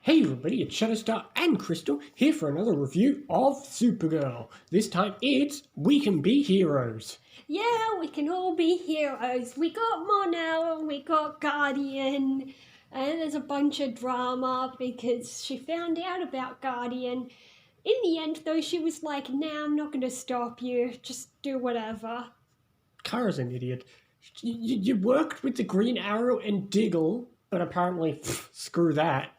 Hey everybody, it's Shutterstar and Crystal here for another review of Supergirl. This time it's We Can Be Heroes. Yeah, we can all be heroes. We got Monel, we got Guardian, and there's a bunch of drama because she found out about Guardian. In the end, though, she was like, nah, I'm not going to stop you. Just do whatever. Kara's an idiot. You worked with the Green Arrow and Diggle, but apparently, screw that.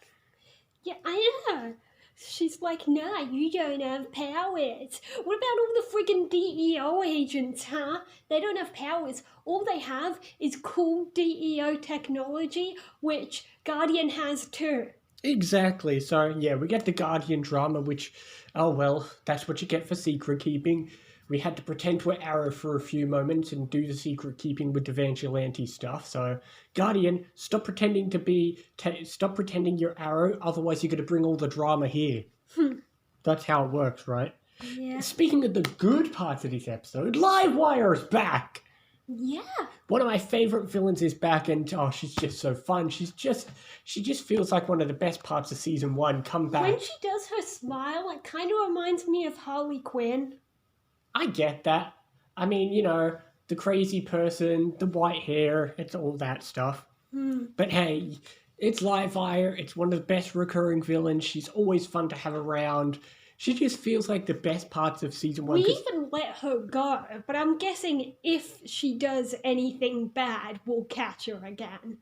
Yeah, I know. She's like, nah, you don't have powers. What about all the friggin' DEO agents, huh? They don't have powers. All they have is cool DEO technology, which Guardian has too. Exactly, so yeah, we get the Guardian drama, which, oh well, that's what you get for secret keeping. We had to pretend we're Arrow for a few moments and do the secret keeping with the Vigilante stuff. So, Guardian, stop pretending stop pretending you're Arrow. Otherwise, you're going to bring all the drama here. That's how it works, right? Yeah. Speaking of the good parts of this episode, Livewire's back. Yeah. One of my favorite villains is back, and oh, she's just so fun. She just feels like one of the best parts of season one. Come back. When she does her smile, it kind of reminds me of Harley Quinn. I get that. I mean, the crazy person, the white hair, it's all that stuff. But hey, it's Livewire. It's one of the best recurring villains. She's always fun to have around. She just feels like the best parts of season one. We even let her go, but I'm guessing if she does anything bad, we'll catch her again.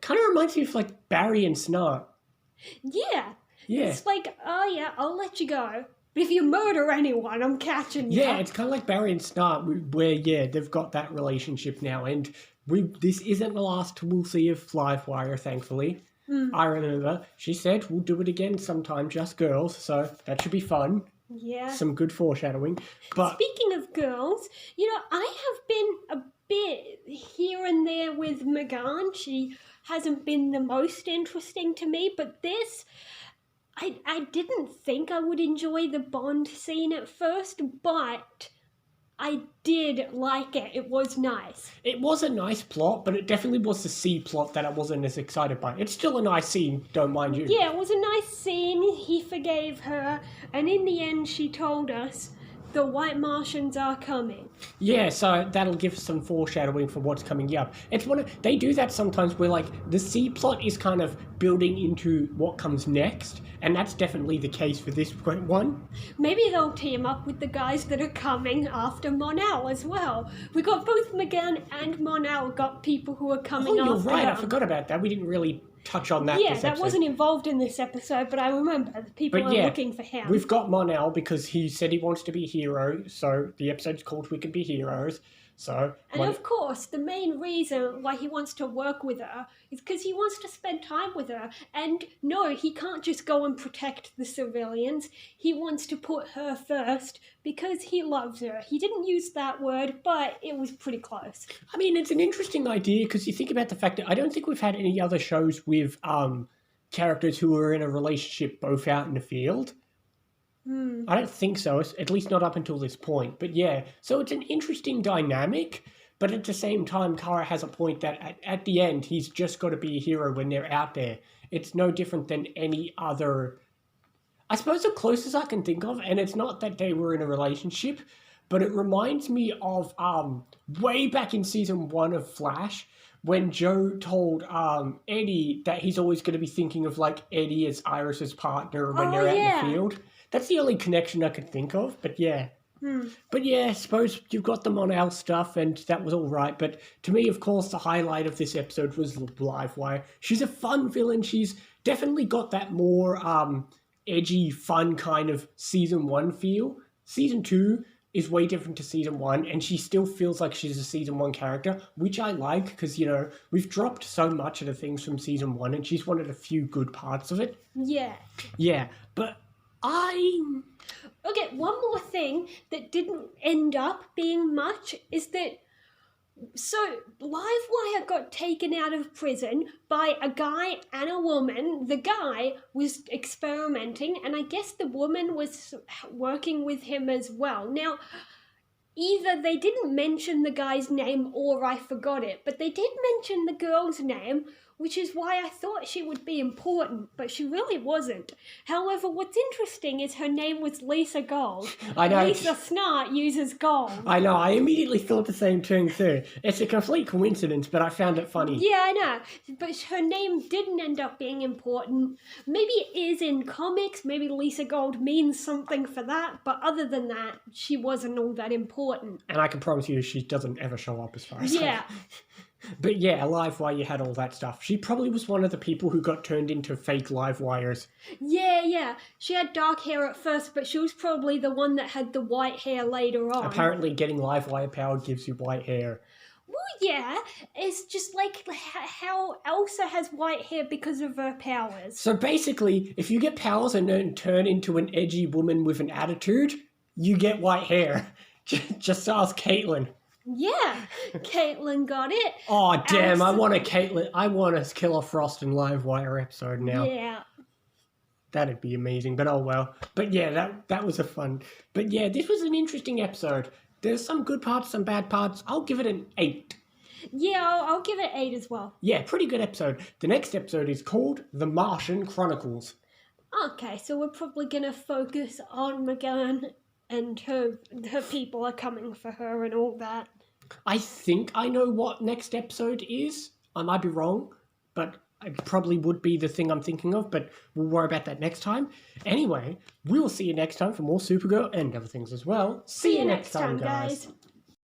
Kind of reminds me of like Barry and Snark. Yeah. Yeah. It's like, oh yeah, I'll let you go. But if you murder anyone, I'm catching you. Yeah, it's kind of like Barry and Snark, where, yeah, they've got that relationship now. And this isn't the last we'll see of Livewire, thankfully. I remember she said we'll do it again sometime, just girls. So that should be fun. Yeah. Some good foreshadowing. But speaking of girls, I have been a bit here and there with Megan. She hasn't been the most interesting to me, but this... I didn't think I would enjoy the Bond scene at first, but I did like it. It was nice. It was a nice plot, but it definitely was the C plot that I wasn't as excited by. It's still a nice scene, don't mind you. Yeah, it was a nice scene. He forgave her, and in the end she told us the White Martians are coming. Yeah, so that'll give some foreshadowing for what's coming up. They do that sometimes where like the C plot is kind of building into what comes next, and that's definitely the case for this one. Maybe they'll team up with the guys that are coming after Monel as well. We got both Megan and Monel got people who are coming after. Oh, you're right. Her. I forgot about that. We didn't really touch on that. Yeah, this that episode. wasn't involved in this episode, but I remember the people are looking for him. We've got Monel because he said he wants to be a hero, so the episode's called We Can Be Heroes. And of course, the main reason why he wants to work with her is because he wants to spend time with her. And no, he can't just go and protect the civilians. He wants to put her first because he loves her. He didn't use that word, but it was pretty close. I mean, it's an interesting idea because you think about the fact that I don't think we've had any other shows with characters who are in a relationship both out in the field. I don't think so, at least not up until this point. But yeah, so it's an interesting dynamic, but at the same time, Kara has a point that at the end, he's just got to be a hero when they're out there. It's no different than any other... I suppose the closest I can think of, and it's not that they were in a relationship, but it reminds me of way back in season 1 of Flash, when Joe told Eddie that he's always going to be thinking of like Eddie as Iris's partner when they're out in the field. That's the only connection I could think of, but yeah. But yeah, I suppose you've got the Monel stuff, and that was all right. But to me, of course, the highlight of this episode was Livewire. She's a fun villain. She's definitely got that more edgy, fun kind of season 1 feel. Season 2 is way different to season 1, and she still feels like she's a season 1 character, which I like because, we've dropped so much of the things from season 1, and she's one of the few good parts of it. Yeah. Yeah, but Okay, one more thing that didn't end up being much is that... So, Livewire got taken out of prison by a guy and a woman. The guy was experimenting, and I guess the woman was working with him as well. Now, either they didn't mention the guy's name or I forgot it, but they did mention the girl's name, which is why I thought she would be important, but she really wasn't. However, what's interesting is her name was Lisa Gold. I know. Lisa Snart uses gold. I know, I immediately thought the same thing too. It's a complete coincidence, but I found it funny. Yeah, I know. But her name didn't end up being important. Maybe it is in comics. Maybe Lisa Gold means something for that. But other than that, she wasn't all that important. And I can promise you she doesn't ever show up as far as Yeah. But yeah, Livewire, you had all that stuff. She probably was one of the people who got turned into fake Livewires. Yeah. She had dark hair at first, but she was probably the one that had the white hair later on. Apparently getting Livewire power gives you white hair. Well, yeah. It's just like how Elsa has white hair because of her powers. So basically, if you get powers and then turn into an edgy woman with an attitude, you get white hair. Just ask Caitlyn. Yeah, Caitlyn got it. Oh, damn, I Elsa- want a Killer Frost and Livewire episode now. Yeah. That'd be amazing, but oh well. But yeah, that was a fun. But yeah, this was an interesting episode. There's some good parts, some bad parts. I'll give it an 8. Yeah, I'll give it 8 as well. Yeah, pretty good episode. The next episode is called The Martian Chronicles. Okay, so we're probably going to focus on McGann and her people are coming for her and all that. I think I know what next episode is. I might be wrong, but it probably would be the thing I'm thinking of, but we'll worry about that next time. Anyway, we will see you next time for more Supergirl and other things as well. See you next time, guys.